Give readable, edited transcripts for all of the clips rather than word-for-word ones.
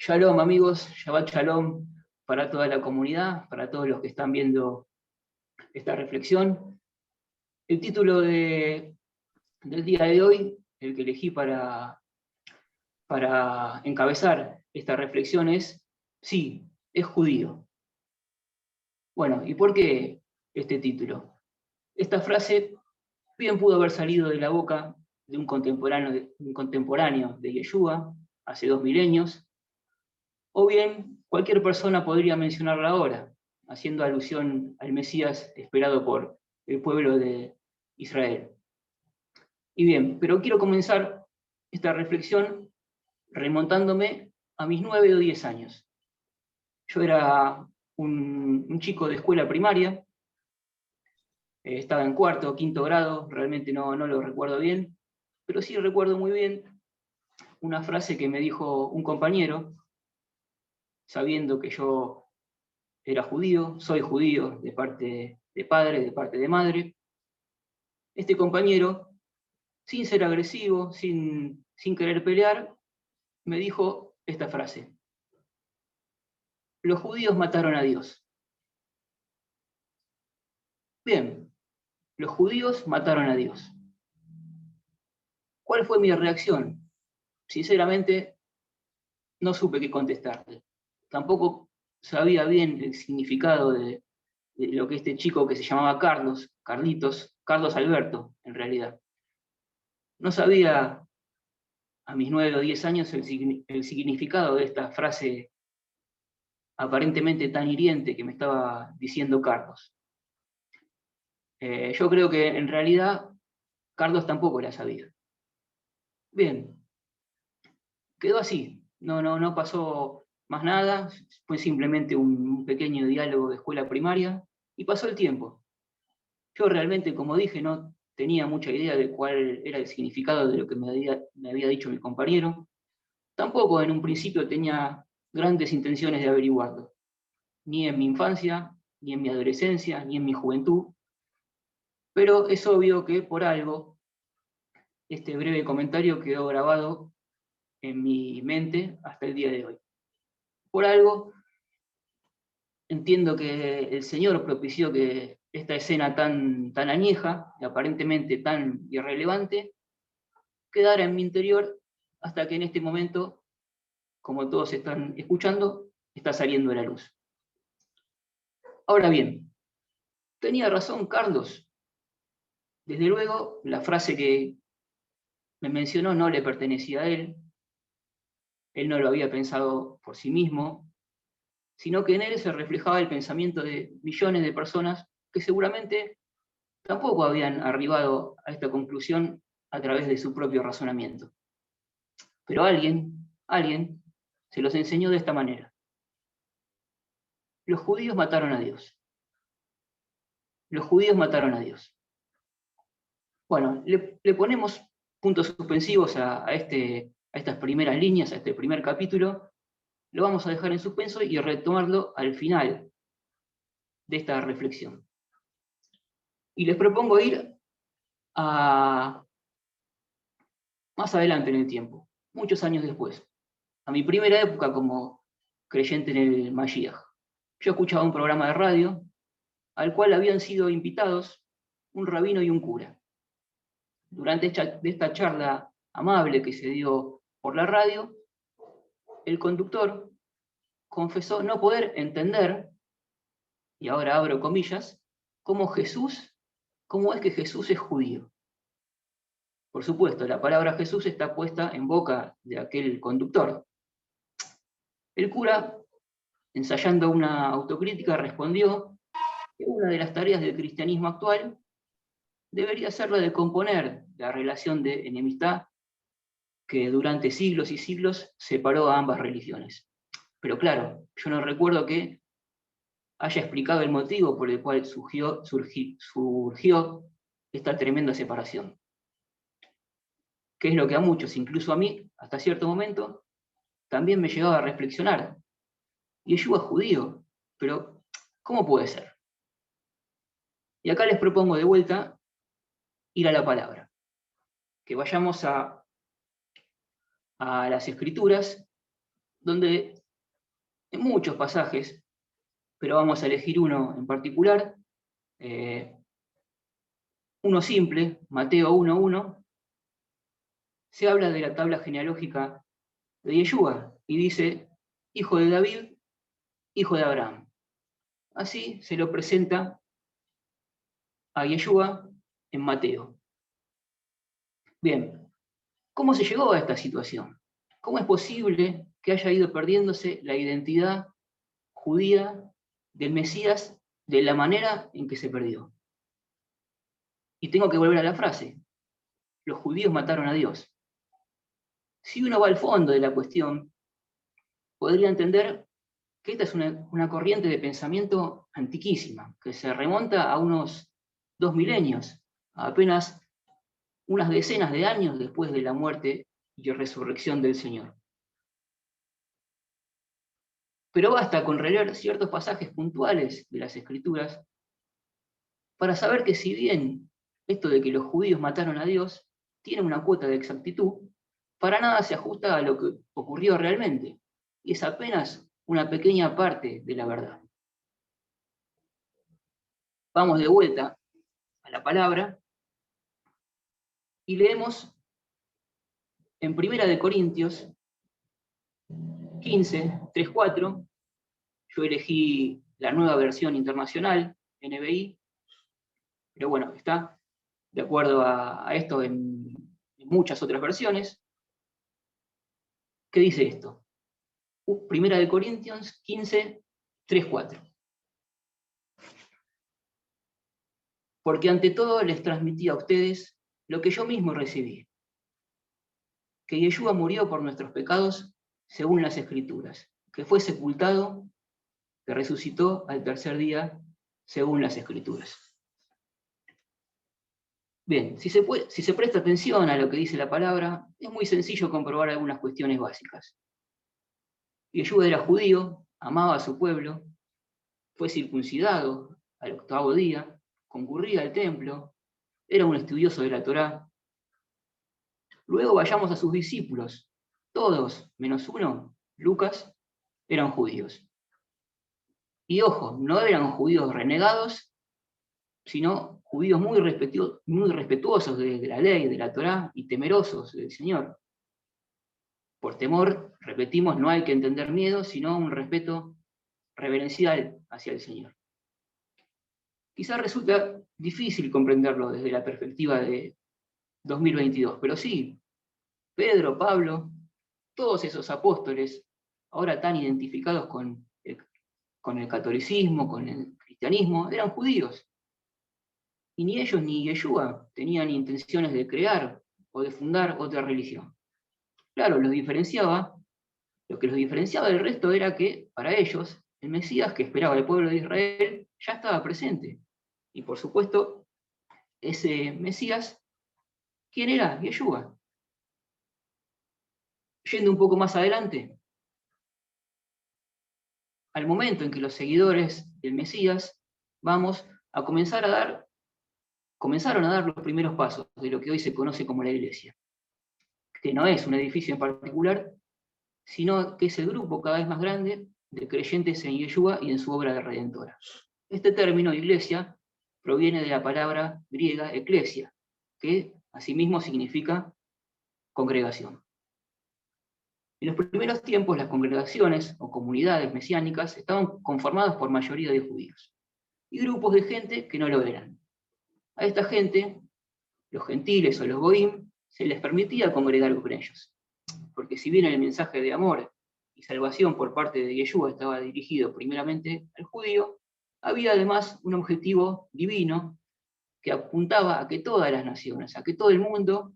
Shalom amigos, Shabbat Shalom para toda la comunidad, para todos los que están viendo esta reflexión. El título del día de hoy, el que elegí para encabezar esta reflexión es, sí, es judío. Bueno, ¿y por qué este título? Esta frase bien pudo haber salido de la boca de un contemporáneo de Yeshua, hace 2 milenios, o bien cualquier persona podría mencionarla ahora, haciendo alusión al Mesías esperado por el pueblo de Israel. Y bien, pero quiero comenzar esta reflexión remontándome a mis 9 o 10 años. Yo era un chico de escuela primaria, estaba en 4º o 5º grado, realmente no lo recuerdo bien, pero sí recuerdo muy bien una frase que me dijo un compañero, sabiendo que yo era judío, soy judío de parte de padre, de parte de madre. Este compañero, sin ser agresivo, sin querer pelear, me dijo esta frase: los judíos mataron a Dios. Bien, los judíos mataron a Dios. ¿Cuál fue mi reacción? Sinceramente, no supe qué contestarle. Tampoco sabía bien el significado de lo que este chico que se llamaba Carlos Alberto, en realidad. No sabía a mis 9 o 10 años el significado de esta frase aparentemente tan hiriente que me estaba diciendo Carlos. Yo creo que en realidad Carlos tampoco la sabía. Bien, quedó así, no pasó más nada, fue simplemente un pequeño diálogo de escuela primaria y pasó el tiempo. Yo realmente, como dije, no tenía mucha idea de cuál era el significado de lo que me había dicho mi compañero. Tampoco en un principio tenía grandes intenciones de averiguarlo, ni en mi infancia, ni en mi adolescencia, ni en mi juventud, pero es obvio que por algo este breve comentario quedó grabado en mi mente hasta el día de hoy. Por algo entiendo que el Señor propició que esta escena tan añeja y aparentemente tan irrelevante quedara en mi interior hasta que en este momento, como todos están escuchando, está saliendo a la luz. Ahora bien, ¿tenía razón Carlos? Desde luego, la frase que me mencionó no le pertenecía a él no lo había pensado por sí mismo, sino que en él se reflejaba el pensamiento de millones de personas que seguramente tampoco habían arribado a esta conclusión a través de su propio razonamiento. Pero alguien se los enseñó de esta manera. Los judíos mataron a Dios. Los judíos mataron a Dios. Bueno, le ponemos puntos suspensivos a estas primeras líneas, a este primer capítulo. Lo vamos a dejar en suspenso y retomarlo al final de esta reflexión. Y les propongo ir a más adelante en el tiempo, muchos años después, a mi primera época como creyente en el Mashiach. Yo escuchaba un programa de radio al cual habían sido invitados un rabino y un cura. Durante esta charla amable que se dio por la radio, el conductor confesó no poder entender, y ahora abro comillas, cómo es que Jesús es judío. Por supuesto, la palabra Jesús está puesta en boca de aquel conductor. El cura, ensayando una autocrítica, respondió que una de las tareas del cristianismo actual debería ser la de componer la relación de enemistad que durante siglos y siglos separó a ambas religiones. Pero claro, yo no recuerdo que haya explicado el motivo por el cual surgió esta tremenda separación. Que es lo que a muchos, incluso a mí, hasta cierto momento, también me llevaba a reflexionar. Yeshua es judío, pero ¿cómo puede ser? Y acá les propongo de vuelta ir a la palabra, que vayamos a las Escrituras donde en muchos pasajes, pero vamos a elegir uno en particular, uno simple, Mateo 1:1, se habla de la tabla genealógica de Yeshua y dice, hijo de David, hijo de Abraham. Así se lo presenta a Yeshua en Mateo. Bien, ¿cómo se llegó a esta situación? ¿Cómo es posible que haya ido perdiéndose la identidad judía del Mesías de la manera en que se perdió? Y tengo que volver a la frase, los judíos mataron a Dios. Si uno va al fondo de la cuestión, podría entender que esta es una corriente de pensamiento antiquísima, que se remonta a unos 2 milenios, a apenas unas decenas de años después de la muerte y resurrección del Señor. Pero basta con releer ciertos pasajes puntuales de las Escrituras para saber que si bien esto de que los judíos mataron a Dios tiene una cuota de exactitud, para nada se ajusta a lo que ocurrió realmente, y es apenas una pequeña parte de la verdad. Vamos de vuelta a la palabra y leemos en 1 Corintios 15, 3, 4. Yo elegí la nueva versión internacional, NBI, pero bueno, está de acuerdo a esto en muchas otras versiones. ¿Qué dice esto? 1 Corintios 15, 3, 4. Porque ante todo les transmití a ustedes lo que yo mismo recibí, que Yeshua murió por nuestros pecados según las Escrituras, que fue sepultado, que resucitó al tercer día según las Escrituras. Bien, si se presta atención a lo que dice la palabra, es muy sencillo comprobar algunas cuestiones básicas. Yeshua era judío, amaba a su pueblo, fue circuncidado al 8º día, concurría al templo, era un estudioso de la Torá. Luego vayamos a sus discípulos. Todos, menos uno, Lucas, eran judíos. Y ojo, no eran judíos renegados, sino judíos muy respetuosos de la ley, de la Torá, y temerosos del Señor. Por temor, repetimos, no hay que entender miedo, sino un respeto reverencial hacia el Señor. Quizás resulta difícil comprenderlo desde la perspectiva de 2022, pero sí, Pedro, Pablo, todos esos apóstoles, ahora tan identificados con el catolicismo, con el cristianismo, eran judíos. Y ni ellos ni Yeshua tenían intenciones de crear o de fundar otra religión. Claro, lo que los diferenciaba del resto era que, para ellos, el Mesías que esperaba el pueblo de Israel ya estaba presente. Y por supuesto, ese Mesías, ¿quién era? Yeshua. Yendo un poco más adelante, al momento en que los seguidores del Mesías comenzaron a dar los primeros pasos de lo que hoy se conoce como la Iglesia, que no es un edificio en particular, sino que es el grupo cada vez más grande de creyentes en Yeshua y en su obra de redentora. Este término, iglesia, proviene de la palabra griega eclesia, que asimismo significa congregación. En los primeros tiempos, las congregaciones o comunidades mesiánicas estaban conformadas por mayoría de judíos y grupos de gente que no lo eran. A esta gente, los gentiles o los goim, se les permitía congregar con ellos, porque si bien el mensaje de amor y salvación por parte de Yeshua estaba dirigido primeramente al judío, había además un objetivo divino que apuntaba a que todas las naciones, a que todo el mundo,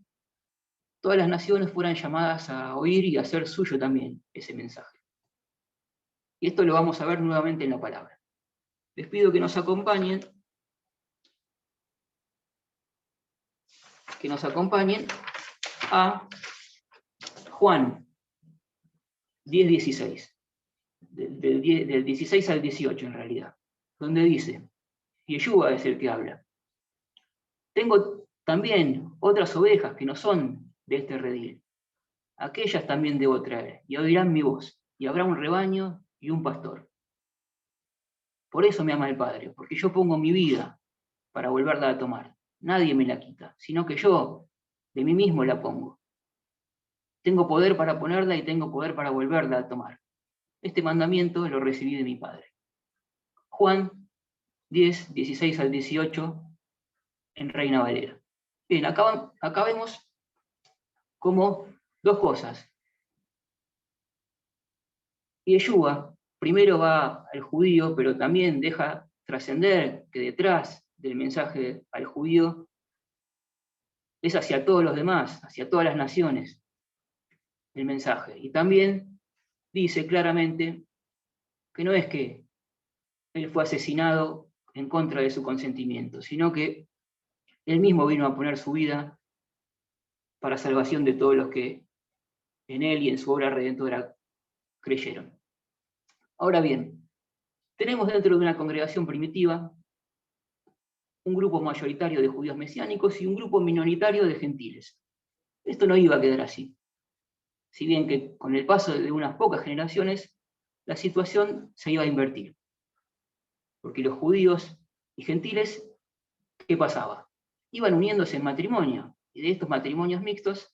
todas las naciones fueran llamadas a oír y a hacer suyo también ese mensaje. Y esto lo vamos a ver nuevamente en la palabra. Les pido que nos acompañen a Juan 10:16, del 16 al 18 en realidad, donde dice, Yeshua es el que habla. Tengo también otras ovejas que no son de este redil. Aquellas también debo traer, y oirán mi voz. y habrá un rebaño y un pastor. Por eso me ama el Padre, porque yo pongo mi vida para volverla a tomar. Nadie me la quita, sino que yo de mí mismo la pongo. Tengo poder para ponerla y tengo poder para volverla a tomar. Este mandamiento lo recibí de mi Padre. Juan 10, 16 al 18, en Reina Valera. Bien, acá vemos como dos cosas. Yeshua primero va al judío, pero también deja trascender que detrás del mensaje al judío es hacia todos los demás, hacia todas las naciones, el mensaje. Y también dice claramente que no es que él fue asesinado en contra de su consentimiento, sino que él mismo vino a poner su vida para salvación de todos los que en él y en su obra redentora creyeron. Ahora bien, tenemos dentro de una congregación primitiva un grupo mayoritario de judíos mesiánicos y un grupo minoritario de gentiles. Esto no iba a quedar así. Si bien que con el paso de unas pocas generaciones, la situación se iba a invertir. Porque los judíos y gentiles, ¿qué pasaba? Iban uniéndose en matrimonio, y de estos matrimonios mixtos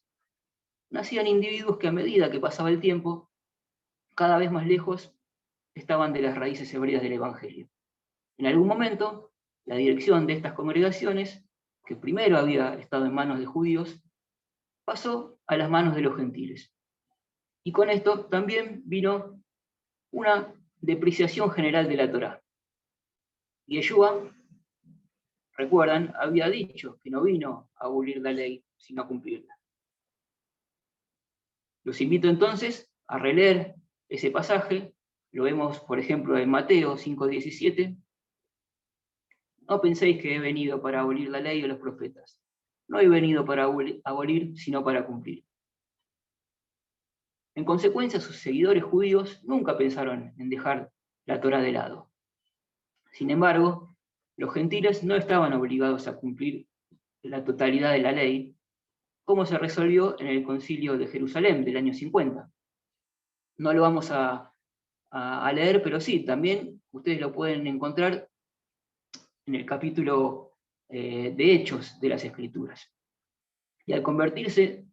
nacían individuos que a medida que pasaba el tiempo, cada vez más lejos estaban de las raíces hebreas del Evangelio. En algún momento, la dirección de estas congregaciones, que primero había estado en manos de judíos, pasó a las manos de los gentiles. Y con esto también vino una depreciación general de la Torá. Y Yeshua, recuerdan, había dicho que no vino a abolir la ley, sino a cumplirla. Los invito entonces a releer ese pasaje. Lo vemos, por ejemplo, en Mateo 5:17. No penséis que he venido para abolir la ley o los profetas. No he venido para abolir, sino para cumplir. En consecuencia, sus seguidores judíos nunca pensaron en dejar la Torá de lado. Sin embargo, los gentiles no estaban obligados a cumplir la totalidad de la ley, como se resolvió en el Concilio de Jerusalén del año 50. No lo vamos a leer, pero sí, también ustedes lo pueden encontrar en el capítulo de Hechos de las Escrituras. Y al convertirse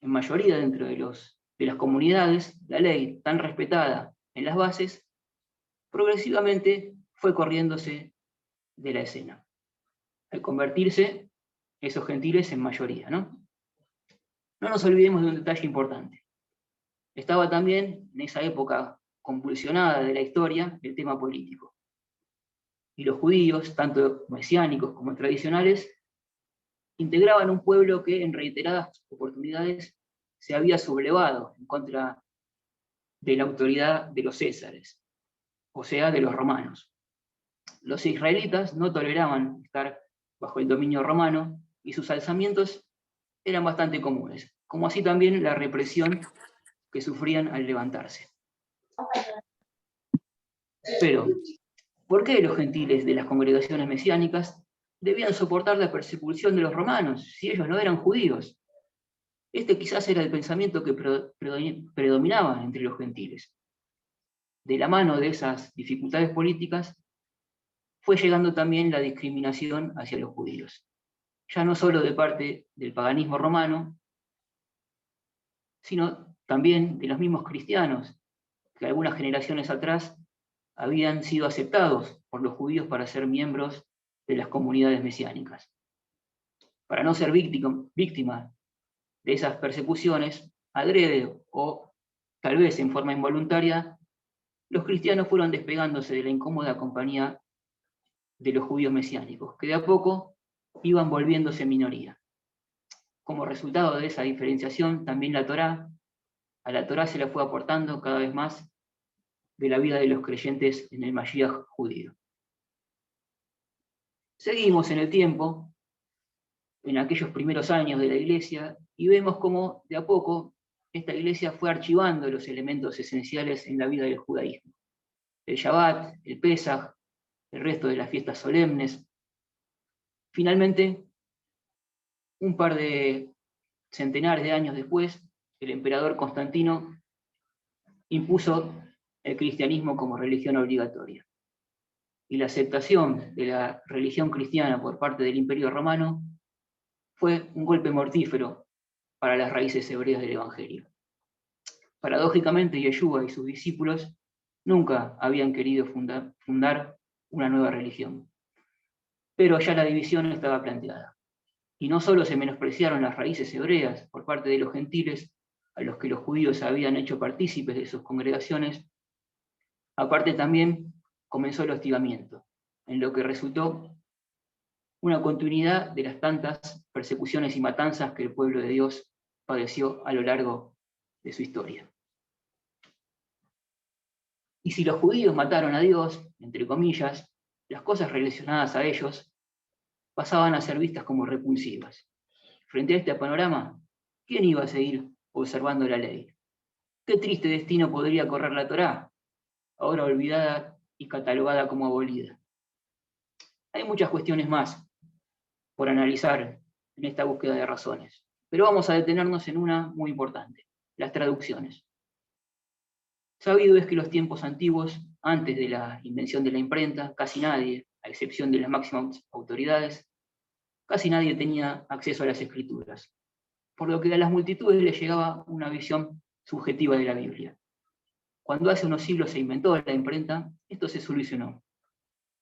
en mayoría dentro de las comunidades, la ley tan respetada en las bases, progresivamente fue corriéndose de la escena. Al convertirse esos gentiles en mayoría, ¿no? No nos olvidemos de un detalle importante. Estaba también, en esa época convulsionada de la historia, el tema político. Y los judíos, tanto mesiánicos como tradicionales, integraban un pueblo que en reiteradas oportunidades se había sublevado en contra de la autoridad de los césares, o sea, de los romanos. Los israelitas no toleraban estar bajo el dominio romano y sus alzamientos eran bastante comunes, como así también la represión que sufrían al levantarse. Pero, ¿por qué los gentiles de las congregaciones mesiánicas debían soportar la persecución de los romanos si ellos no eran judíos? Este quizás era el pensamiento que predominaba entre los gentiles. De la mano de esas dificultades políticas, fue llegando también la discriminación hacia los judíos, ya no solo de parte del paganismo romano, sino también de los mismos cristianos, que algunas generaciones atrás habían sido aceptados por los judíos para ser miembros de las comunidades mesiánicas. Para no ser víctimas de esas persecuciones, adrede o tal vez en forma involuntaria, los cristianos fueron despegándose de la incómoda compañía de los judíos mesiánicos, que de a poco iban volviéndose minoría. Como resultado de esa diferenciación, también a la Torá se le fue aportando cada vez más de la vida de los creyentes en el Mashiach judío. Seguimos en el tiempo, en aquellos primeros años de la iglesia, y vemos cómo de a poco esta iglesia fue archivando los elementos esenciales en la vida del judaísmo. El Shabbat, el Pesaj, el resto de las fiestas solemnes. Finalmente, un par de centenares de años después, el emperador Constantino impuso el cristianismo como religión obligatoria. Y la aceptación de la religión cristiana por parte del Imperio Romano fue un golpe mortífero para las raíces hebreas del Evangelio. Paradójicamente, Yeshua y sus discípulos nunca habían querido fundar una nueva religión. Pero ya la división estaba planteada. Y no solo se menospreciaron las raíces hebreas por parte de los gentiles, a los que los judíos habían hecho partícipes de sus congregaciones, aparte también comenzó el hostigamiento, en lo que resultó una continuidad de las tantas persecuciones y matanzas que el pueblo de Dios padeció a lo largo de su historia. Y si los judíos mataron a Dios, entre comillas, las cosas relacionadas a ellos pasaban a ser vistas como repulsivas. Frente a este panorama, ¿quién iba a seguir observando la ley? ¿Qué triste destino podría correr la Torá, ahora olvidada y catalogada como abolida? Hay muchas cuestiones más por analizar en esta búsqueda de razones, pero vamos a detenernos en una muy importante: las traducciones. Sabido es que en los tiempos antiguos, antes de la invención de la imprenta, casi nadie, a excepción de las máximas autoridades, casi nadie tenía acceso a las escrituras, por lo que a las multitudes les llegaba una visión subjetiva de la Biblia. Cuando hace unos siglos se inventó la imprenta, esto se solucionó,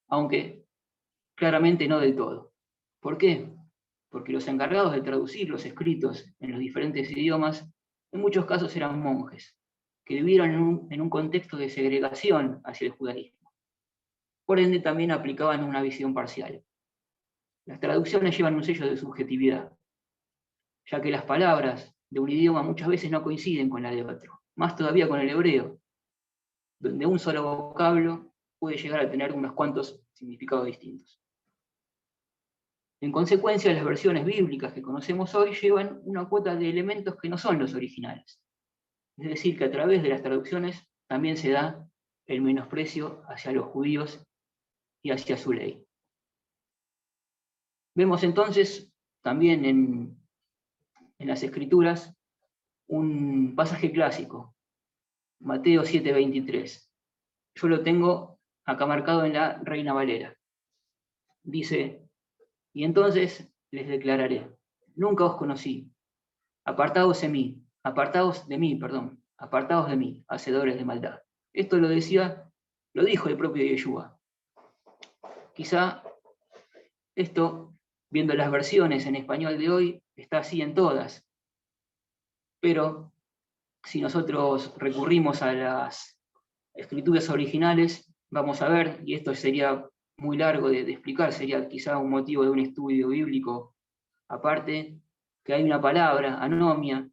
aunque claramente no del todo. ¿Por qué? Porque los encargados de traducir los escritos en los diferentes idiomas, en muchos casos eran monjes, que vivieron en un contexto de segregación hacia el judaísmo. Por ende, también aplicaban una visión parcial. Las traducciones llevan un sello de subjetividad, ya que las palabras de un idioma muchas veces no coinciden con la de otro, más todavía con el hebreo, donde un solo vocablo puede llegar a tener unos cuantos significados distintos. En consecuencia, las versiones bíblicas que conocemos hoy llevan una cuota de elementos que no son los originales. Es decir, que a través de las traducciones también se da el menosprecio hacia los judíos y hacia su ley. Vemos entonces también en las Escrituras un pasaje clásico, Mateo 7:23. Yo lo tengo acá marcado en la Reina Valera. Dice: y entonces les declararé, nunca os conocí, apartados de mí, hacedores de maldad. Esto lo dijo el propio Yeshua. Quizá esto, viendo las versiones en español de hoy, está así en todas, pero si nosotros recurrimos a las escrituras originales, vamos a ver, y esto sería muy largo de explicar, sería quizá un motivo de un estudio bíblico aparte, que hay una palabra, anomia,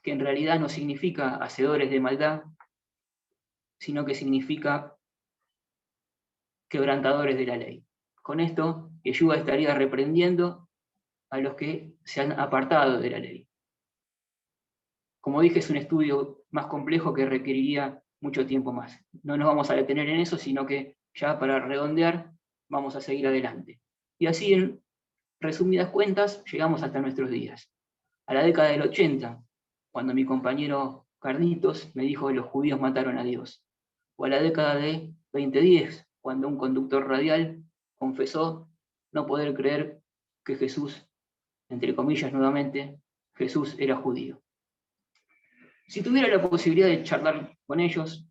que en realidad no significa hacedores de maldad, sino que significa quebrantadores de la ley. Con esto, Yeshua estaría reprendiendo a los que se han apartado de la ley. Como dije, es un estudio más complejo que requeriría mucho tiempo más. No nos vamos a detener en eso, sino que ya para redondear vamos a seguir adelante. Y así, en resumidas cuentas, llegamos hasta nuestros días. A la década del 80, cuando mi compañero Carlitos me dijo que los judíos mataron a Dios. O a la década de 2010, cuando un conductor radial confesó no poder creer que Jesús, entre comillas nuevamente, Jesús era judío. Si tuviera la posibilidad de charlar con ellos,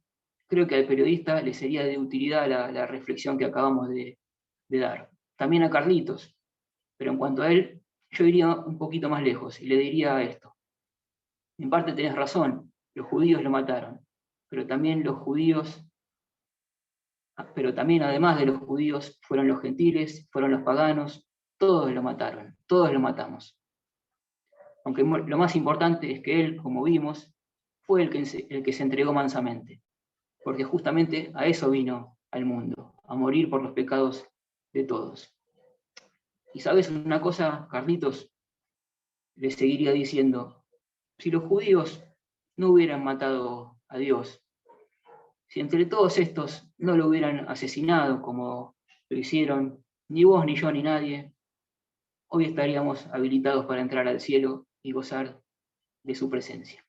creo que al periodista le sería de utilidad la reflexión que acabamos de dar. También a Carlitos, pero en cuanto a él, yo iría un poquito más lejos y le diría esto. En parte tenés razón, los judíos lo mataron, pero también además de los judíos, fueron los gentiles, fueron los paganos, todos lo mataron, todos lo matamos. Aunque lo más importante es que él, como vimos, fue el que se entregó mansamente, porque justamente a eso vino al mundo, a morir por los pecados de todos. Y sabes una cosa, Carlitos, le seguiría diciendo, si los judíos no hubieran matado a Dios, si entre todos estos no lo hubieran asesinado como lo hicieron ni vos, ni yo, ni nadie, hoy estaríamos habilitados para entrar al cielo y gozar de su presencia.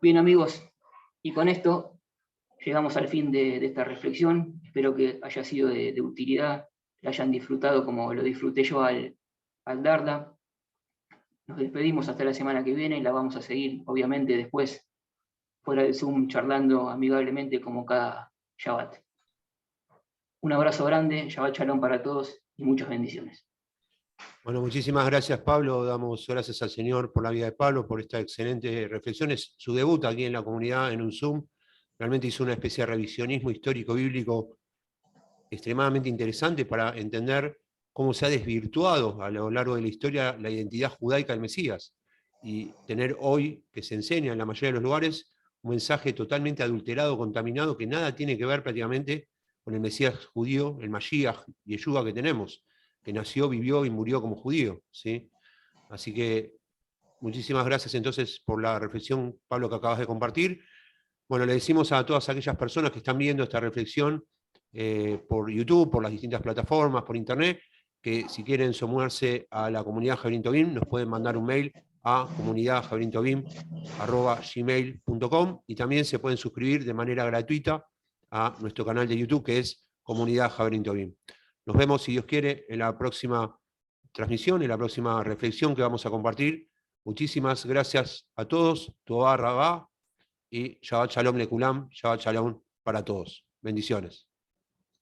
Bien, amigos, y con esto llegamos al fin de esta reflexión. Espero que haya sido de utilidad, la hayan disfrutado como lo disfruté yo al darla. Nos despedimos hasta la semana que viene y la vamos a seguir, obviamente, después, fuera del Zoom, charlando amigablemente como cada Shabbat. Un abrazo grande, Shabbat Shalom para todos y muchas bendiciones. Bueno, muchísimas gracias, Pablo. Damos gracias al Señor por la vida de Pablo, por esta excelente reflexión. Es su debut aquí en la comunidad, en un Zoom. Realmente hizo una especie de revisionismo histórico-bíblico extremadamente interesante para entender cómo se ha desvirtuado a lo largo de la historia la identidad judaica del Mesías. Y tener hoy, que se enseña en la mayoría de los lugares, un mensaje totalmente adulterado, contaminado, que nada tiene que ver prácticamente con el Mesías judío, el Mashiach, Yeshua que tenemos, que nació, vivió y murió como judío, ¿sí? Así que muchísimas gracias entonces por la reflexión, Pablo, que acabas de compartir. Bueno, le decimos a todas aquellas personas que están viendo esta reflexión por YouTube, por las distintas plataformas, por internet, que si quieren sumarse a la comunidad Javelin Tobim, nos pueden mandar un mail a comunidadjavelintobim@gmail.com y también se pueden suscribir de manera gratuita a nuestro canal de YouTube, que es Comunidad Javelin Tobim. Nos vemos, si Dios quiere, en la próxima transmisión, en la próxima reflexión que vamos a compartir. Muchísimas gracias a todos. Toda Rabá y Shabbat Shalom Lekulam, Shabbat Shalom para todos. Bendiciones.